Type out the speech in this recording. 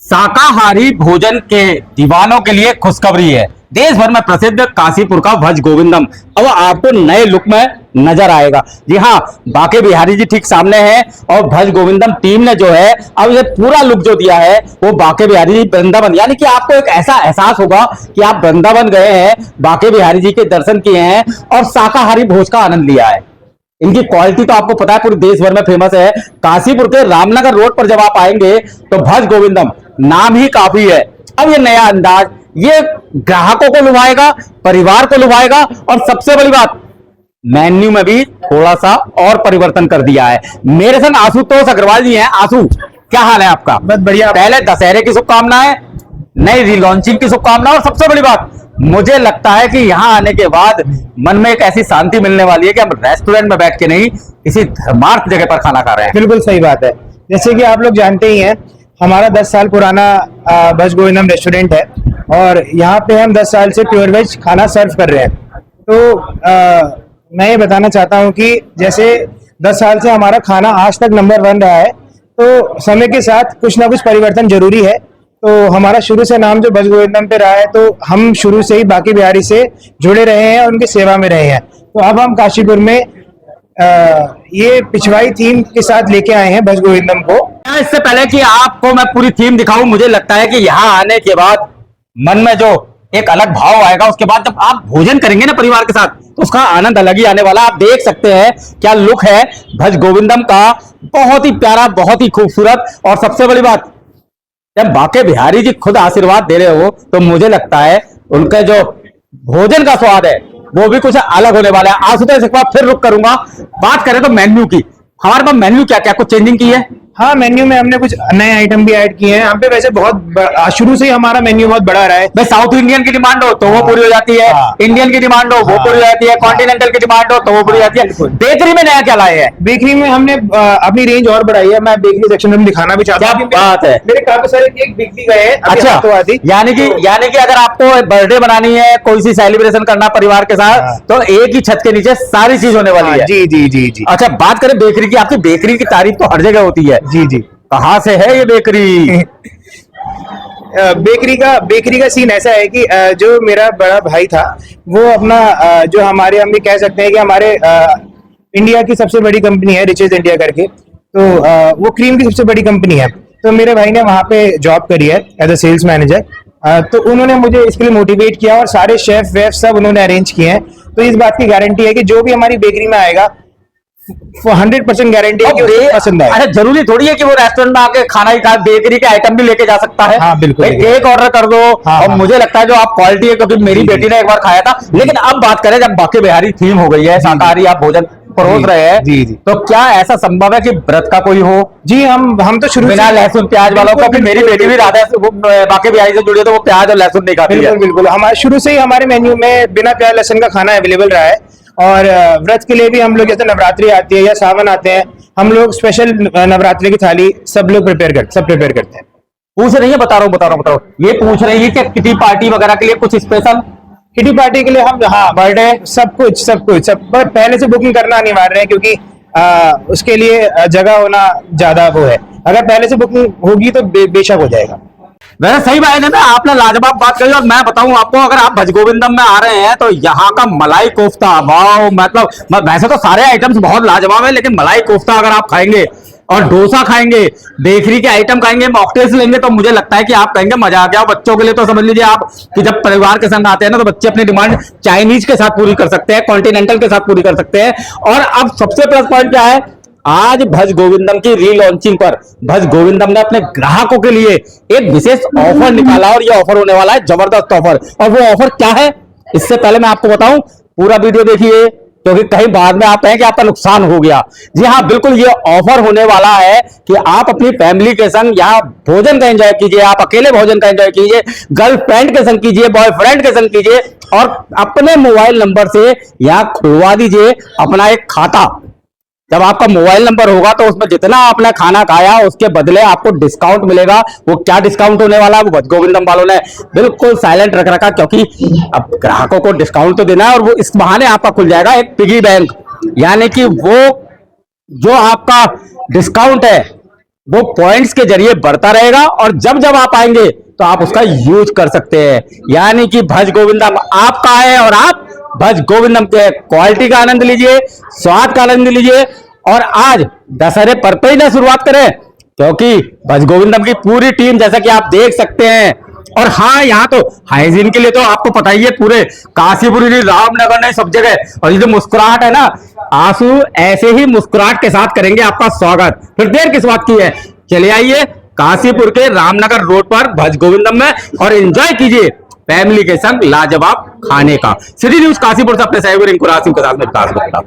शाकाहारी भोजन के दीवानों के लिए खुशखबरी है। देश भर में प्रसिद्ध काशीपुर का भज गोविंदम अब आपको नए लुक में नजर आएगा। जी हाँ, बाके बिहारी जी ठीक सामने हैं और भज गोविंदम टीम ने जो है अब ये पूरा लुक जो दिया है वो बाके बिहारी जी वृंदावन, यानी कि आपको एक ऐसा एहसास होगा कि आप वृंदावन गए हैं, बाके बिहारी जी के दर्शन किए हैं और शाकाहारी भोज का आनंद लिया है। इनकी क्वालिटी तो आपको पता है पूरे देश भर में फेमस है। काशीपुर के रामनगर रोड पर जब आप आएंगे तो भज गोविंदम नाम ही काफी है। अब ये नया अंदाज ये ग्राहकों को लुभाएगा, परिवार को लुभाएगा और सबसे बड़ी बात मेन्यू में भी थोड़ा सा और परिवर्तन कर दिया है। मेरे संग आशुतोष अग्रवाल जी हैं। आशु, क्या हाल है आपका? बहुत बढ़िया। पहले दशहरे की शुभकामनाएं, नई रिलॉन्चिंग की शुभकामनाएं और सबसे बड़ी बात मुझे लगता है कि यहां आने के बाद मन में एक ऐसी शांति मिलने वाली है कि हम रेस्टोरेंट में बैठ के नहीं किसी धर्मार्थ जगह पर खाना खा रहे हैं। बिल्कुल सही बात है। जैसे कि आप लोग जानते ही हैं, हमारा 10 साल पुराना भज गोविंदम रेस्टोरेंट है और यहाँ पे हम 10 साल से प्योर वेज खाना सर्व कर रहे हैं। तो मैं ये बताना चाहता हूँ कि जैसे 10 साल से हमारा खाना आज तक नंबर 1 रहा है, तो समय के साथ कुछ ना कुछ परिवर्तन जरूरी है। तो हमारा शुरू से नाम जो भज गोविंदम पे रहा है, तो हम शुरू से ही बाके बिहारी से जुड़े रहे हैं और उनकी सेवा में रहे हैं। तो अब हम काशीपुर में ये पिछवाई थीम के साथ लेके आए हैं भज गोविंदम को। इससे पहले कि आपको मैं पूरी थीम दिखाऊं, मुझे लगता है कि यहाँ आने के बाद मन में जो एक अलग भाव आएगा, उसके बाद जब आप भोजन करेंगे ना परिवार के साथ तो उसका आनंद अलग ही आने वाला। आप देख सकते हैं क्या लुक है भज गोविंदम का, बहुत ही प्यारा, बहुत ही खूबसूरत। और सबसे बड़ी बात, जब बाके बिहारी जी खुद आशीर्वाद दे रहे हो तो मुझे लगता है उनका जो भोजन का स्वाद है वो भी कुछ अलग होने वाला है। आशुतोष एक बार फिर रुक करूंगा। बात करें तो मेन्यू की, हमारे पास मेन्यू क्या क्या कुछ चेंजिंग की है? हाँ, मेन्यू में हमने कुछ नए आइटम भी ऐड किए हैं। यहाँ पे वैसे शुरू से ही हमारा मेन्यू बहुत बड़ा रहा है। भाई साउथ इंडियन की डिमांड हो तो वो पूरी हो जाती है, इंडियन की डिमांड हो वो पूरी हो जाती है, कॉन्टिनेंटल की डिमांड हो तो वो पूरी हो जाती है। बेकरी में नया क्या लाए हैं? बेकरी में हमने अपनी रेंज और बढ़ाई है। मैं बेकरी सेक्शन में दिखाना भी चाहता हूँ। क्या बात है, मेरे काफी सारे केक बिक भी गए हैं। अच्छा, यानी कि अगर आपको बर्थडे बनानी है, कोई सी सेलिब्रेशन करना परिवार के साथ, तो एक ही छत के नीचे सारी चीज होने वाली है। जी जी जी जी। अच्छा, बात करें बेकरी की, आपकी बेकरी की तारीफ तो हर जगह होती है। जी जी। कहाँ से है ये बेकरी? बेकरी का सीन ऐसा है कि जो मेरा बड़ा भाई था वो अपना जो हमारे, हम भी कह सकते हैं कि हमारे इंडिया की सबसे बड़ी कंपनी है रिचेज इंडिया करके, तो वो क्रीम की सबसे बड़ी कंपनी है। तो मेरे भाई ने वहाँ पे जॉब करी है एज अ सेल्स मैनेजर। तो उन्होंने मुझे इसके लिए मोटिवेट किया और सारे शेफ वेफ सब उन्होंने अरेंज किए हैं। तो इस बात की गारंटी है कि जो भी हमारी बेकरी में आएगा 100% गारंटी है कि उसे पसंद आए। अच्छा, जरूरी थोड़ी है कि वो रेस्टोरेंट में आके खाना ही खाए, बेकरी के आइटम भी लेके जा सकता है। हाँ, बिल्कुल। केक ऑर्डर कर दो। और मुझे लगता है जो आप क्वालिटी है, क्योंकि मेरी बेटी ने एक बार खाया था। लेकिन अब बात करें, जब बाके बिहारी थीम हो गई है, शाकाहारी आप भोजन परोस रहे हैं, जी जी, तो क्या ऐसा संभव है कि व्रत का कोई हो? जी, हम तो शुरू बिना लहसुन प्याज वालों को, कि मेरी बेटी भी राधा बाके बिहारी से जुड़ी है तो वो प्याज और लहसुन नहीं खाती है। बिल्कुल बिल्कुल। हमारे शुरू से ही हमारे मेन्यू में बिना प्याज लहसुन का खाना अवेलेबल रहा है। और व्रत के लिए भी हम लोग, जैसे नवरात्रि आती है या सावन आते हैं, हम लोग स्पेशल नवरात्रि की थाली सब लोग प्रिपेयर करते हैं। पूछ रही है, बता रहा हूँ। ये पूछ रही है कि किटी पार्टी वगैरह के लिए कुछ स्पेशल? किटी पार्टी के लिए हम, हाँ, बर्थडे सब कुछ पर पहले से बुकिंग करना अनिवार्य है, क्योंकि उसके लिए जगह होना ज्यादा वो है। अगर पहले से बुकिंग होगी तो बेशक हो जाएगा। वैसे सही बात है ना, आपने लाजवाब बात कही। और मैं बताऊं आपको, अगर आप भज गोविंदम में आ रहे हैं तो यहाँ का मलाई कोफ्ता, वाह, मतलब वैसे तो सारे आइटम्स बहुत लाजवाब है, लेकिन मलाई कोफ्ता अगर आप खाएंगे और डोसा खाएंगे, बेकरी के आइटम खाएंगे, मॉकटेल्स लेंगे, तो मुझे लगता है कि आप कहेंगे मजा आ गया। बच्चों के लिए तो समझ लीजिए आप कि जब परिवार के संग आते हैं ना, तो बच्चे अपनी डिमांड चाइनीज के साथ पूरी कर सकते हैं, कॉन्टिनेंटल के साथ पूरी कर सकते हैं। और अब सबसे प्लस पॉइंट क्या है, आज भज गोविंदम की रीलॉन्चिंग पर भज गोविंदम ने अपने ग्राहकों के लिए एक विशेष ऑफर निकाला और ये ऑफर होने वाला है जबरदस्त ऑफर। और वो ऑफर क्या है, इससे पहले मैं आपको बताऊं, पूरा वीडियो देखिए, क्योंकि कहीं बाद में आप कहें कि आपका नुकसान हो गया। जी हाँ, बिल्कुल, ये ऑफर होने वाला है कि आप अपनी फैमिली के संग यहाँ भोजन का एंजॉय कीजिए, आप अकेले भोजन का एंजॉय कीजिए, गर्लफ्रेंड के संग कीजिए, बॉयफ्रेंड के संग कीजिए, और अपने मोबाइल नंबर से यहाँ खुलवा दीजिए अपना एक खाता। जब आपका मोबाइल नंबर होगा तो उसमें जितना आपने खाना खाया उसके बदले आपको डिस्काउंट मिलेगा। वो क्या डिस्काउंट होने वाला है, वो भज गोविंदम वालों ने बिल्कुल साइलेंट रख रखा, क्योंकि अब ग्राहकों को डिस्काउंट तो देना है और वो इस बहाने आपका खुल जाएगा एक पिगी बैंक। यानी कि वो जो आपका डिस्काउंट है वो पॉइंट्स के जरिए बढ़ता रहेगा और जब जब आप आएंगे तो आप उसका यूज कर सकते हैं। यानी कि भज गोविंदम आपका है और आप भज गोविंदम के क्वालिटी का आनंद लीजिए, स्वाद का आनंद लीजिए। और आज दशहरे पर पे ही ना शुरुआत करें, क्योंकि भज गोविंदम की पूरी टीम जैसा कि आप देख सकते हैं। और हाँ, यहाँ तो हाइजीन के लिए तो आपको पता ही है, पूरे काशीपुर नहीं, रामनगर नहीं, सब जगह। और ये जो मुस्कुराहट है ना, आंसू ऐसे ही मुस्कुराहट के साथ करेंगे आपका स्वागत। फिर देर किस बात की है, चले आइए काशीपुर के रामनगर रोड पर भज गोविंदम में और एंजॉय कीजिए फैमिली के संग लाजवाब खाने का। सिटी न्यूज काशीपुर से अपने सहयोगी रिंकू रासिम के साथ में विकास गुप्ता।